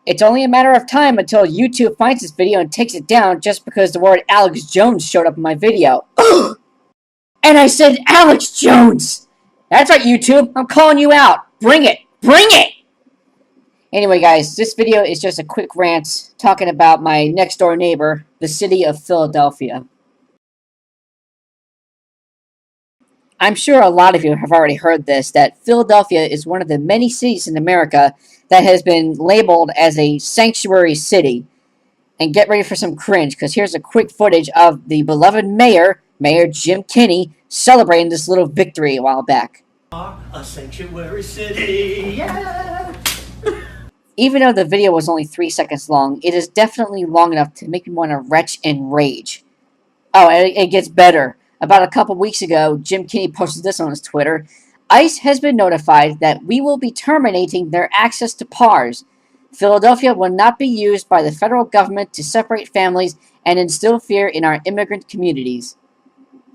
It's only a matter of time until YouTube finds this video and takes it down just because the word Alex Jones showed up in my video. And I said Alex Jones! That's right, YouTube. I'm calling you out. Bring it. Bring it! Anyway, guys, this video is just a quick rant talking about my next door neighbor, the city of Philadelphia. I'm sure a lot of you have already heard this, that Philadelphia is one of the many cities in America that has been labeled as a sanctuary city. And get ready for some cringe, because here's a quick footage of the beloved Mayor Jim Kenney, celebrating this little victory a while back. A sanctuary city, yeah! Even though the video was only 3 seconds long, it is definitely long enough to make me want to retch and rage. Oh, and it gets better. About a couple weeks ago, Jim Kenney posted this on his Twitter. ICE has been notified that we will be terminating their access to PARS. Philadelphia will not be used by the federal government to separate families and instill fear in our immigrant communities.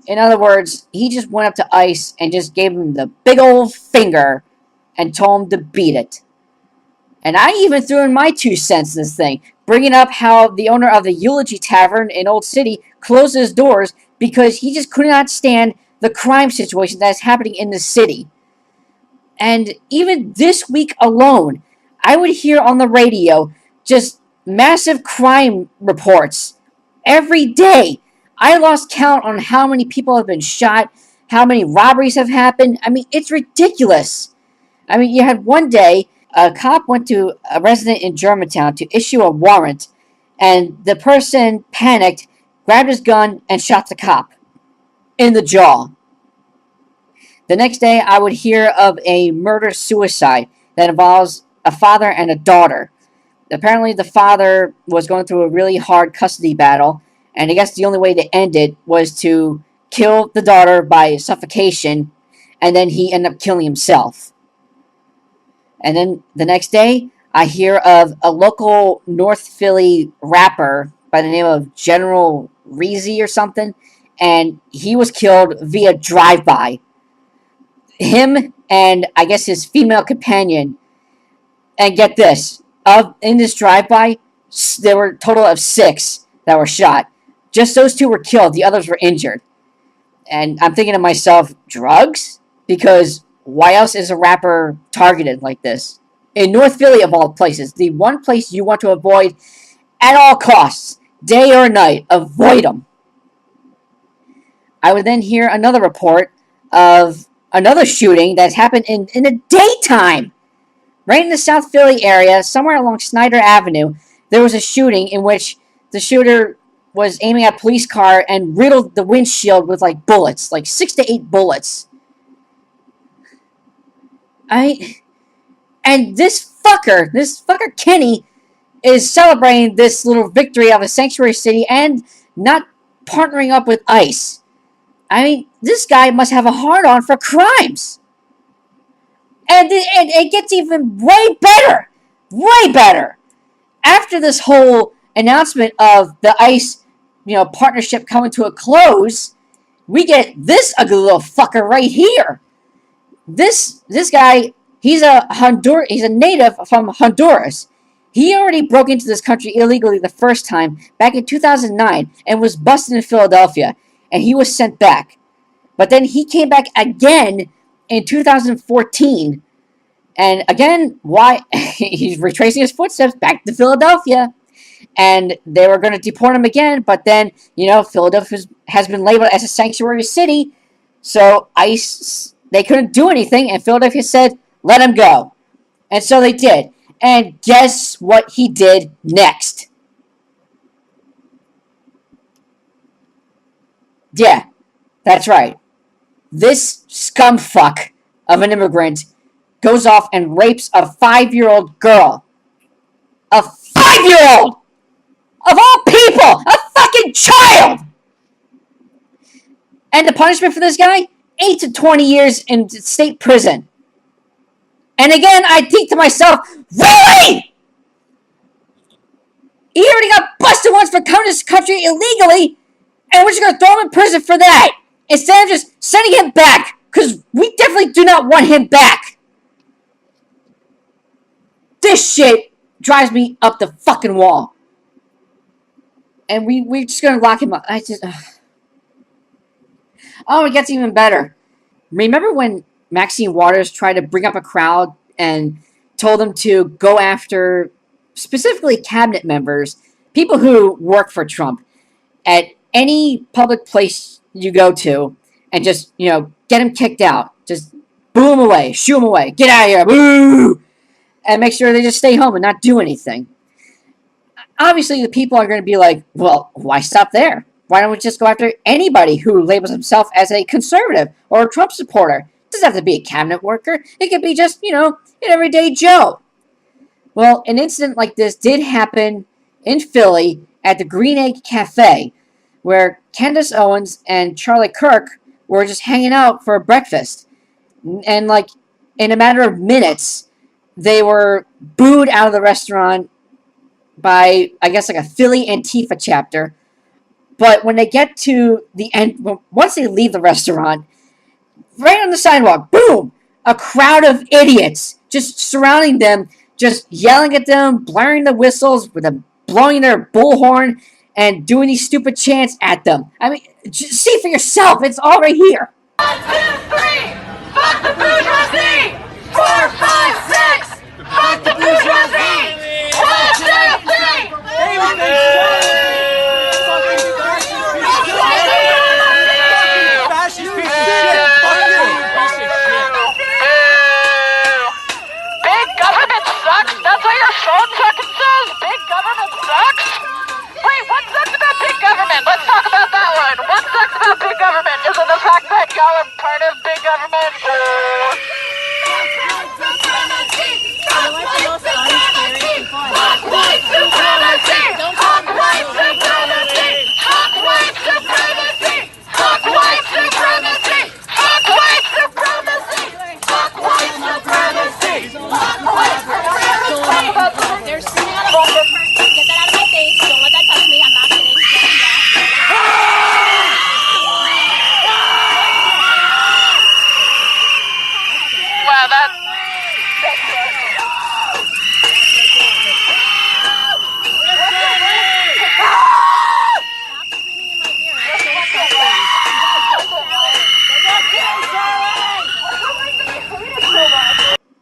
In other words, he just went up to ICE and just gave him the big old finger and told him to beat it. And I even threw in my 2 cents in this thing, bringing up how the owner of the Eulogy Tavern in Old City closed his doors because he just could not stand the crime situation that is happening in the city. And even this week alone, I would hear on the radio just massive crime reports every day. I lost count on how many people have been shot, how many robberies have happened. I mean, it's ridiculous. I mean, you had one day, a cop went to a resident in Germantown to issue a warrant, and the person panicked, grabbed his gun, and shot the cop in the jaw. The next day, I would hear of a murder-suicide that involves a father and a daughter. Apparently, the father was going through a really hard custody battle, and I guess the only way to end it was to kill the daughter by suffocation, and then he ended up killing himself. And then the next day, I hear of a local North Philly rapper by the name of General Reezy or something, and he was killed via drive-by. Him and I guess his female companion. And get this, in this drive-by, there were a total of 6 that were shot. Just those 2 were killed. The others were injured. And I'm thinking to myself, drugs? Because why else is a rapper targeted like this? In North Philly, of all places, the one place you want to avoid at all costs, day or night, avoid them. I would then hear another report of another shooting that's happened in the daytime. Right in the South Philly area, somewhere along Snyder Avenue, there was a shooting in which the shooter was aiming at a police car and riddled the windshield with, like, bullets. Like, 6 to 8 bullets. And this fucker Kenney, is celebrating this little victory of a sanctuary city and not partnering up with ICE. I mean, this guy must have a hard-on for crimes. And it gets even way better. Way better. After this whole announcement of the ICE, partnership coming to a close, we get this ugly little fucker right here. This guy, he's a native from Honduras. He already broke into this country illegally the first time back in 2009 and was busted in Philadelphia, and he was sent back. But then he came back again in 2014, and again, why? He's retracing his footsteps back to Philadelphia, and they were going to deport him again, but then, Philadelphia has been labeled as a sanctuary city, so ICE, they couldn't do anything, and Philadelphia said, let him go. And so they did. And guess what he did next? Yeah, that's right. This scumfuck of an immigrant goes off and rapes a 5-year-old girl. A 5-year-old! Of all people! A fucking child! And the punishment for this guy? 8 to 20 years in state prison. And again, I think to myself, really? He already got busted once for coming to this country illegally, and we're just going to throw him in prison for that, instead of just sending him back, because we definitely do not want him back. This shit drives me up the fucking wall. And we're just gonna lock him up. Oh, it gets even better. Remember when Maxine Waters tried to bring up a crowd and told them to go after specifically cabinet members, people who work for Trump, at any public place you go to, and just, get them kicked out. Just boo them away, shoo them away, get out of here, boo! And make sure they just stay home and not do anything. Obviously, the people are going to be like, well, why stop there? Why don't we just go after anybody who labels himself as a conservative or a Trump supporter? It doesn't have to be a cabinet worker. It could be just, an everyday Joe. Well, an incident like this did happen in Philly at the Green Egg Cafe, where Candace Owens and Charlie Kirk were just hanging out for breakfast. And, in a matter of minutes, they were booed out of the restaurant by, I guess, a Philly Antifa chapter. But when they get to the end, once they leave the restaurant, right on the sidewalk, boom, a crowd of idiots just surrounding them, just yelling at them, blaring the whistles, with them blowing their bullhorn, and doing these stupid chants at them. I mean, just see for yourself. It's all right here. 1, 2, 3, fuck the bourgeoisie! 4, 5, 6, fuck the bourgeoisie! 1, 2, 3! That's what your phone fucking says? Big government sucks? Wait, what sucks about big government? Let's talk about that one. What sucks about big government? Is it the fact that y'all are part of big government? They're screaming out of order. Get that out of my face. Don't let that touch me. I'm not kidding. Wow, that...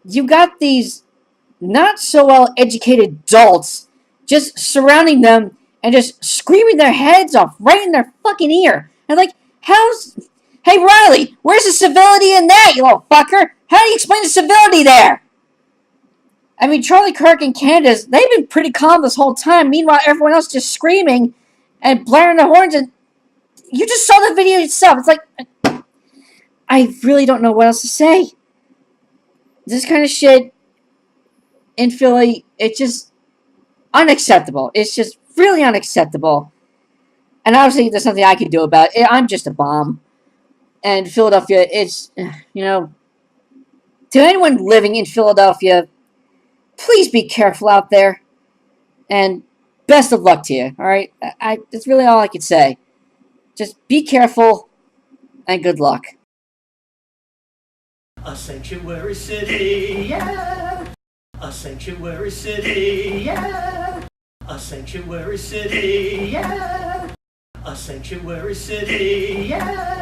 You got these not so well educated adults just surrounding them and just screaming their heads off right in their fucking ear. And hey Riley, where's the civility in that, you little fucker? How do you explain the civility there? I mean, Charlie Kirk and Candace, they've been pretty calm this whole time. Meanwhile, everyone else just screaming and blaring their horns, and you just saw the video yourself. It's like, I really don't know what else to say. This kind of shit in Philly, it's just unacceptable. It's just really unacceptable. And obviously, there's nothing I can do about it. I'm just a bomb. And Philadelphia, it's, to anyone living in Philadelphia, please be careful out there. And best of luck to you, all right? That's really all I can say. Just be careful and good luck. A sanctuary city, yeah. A sanctuary city, yeah. A sanctuary city, yeah. A sanctuary city, yeah.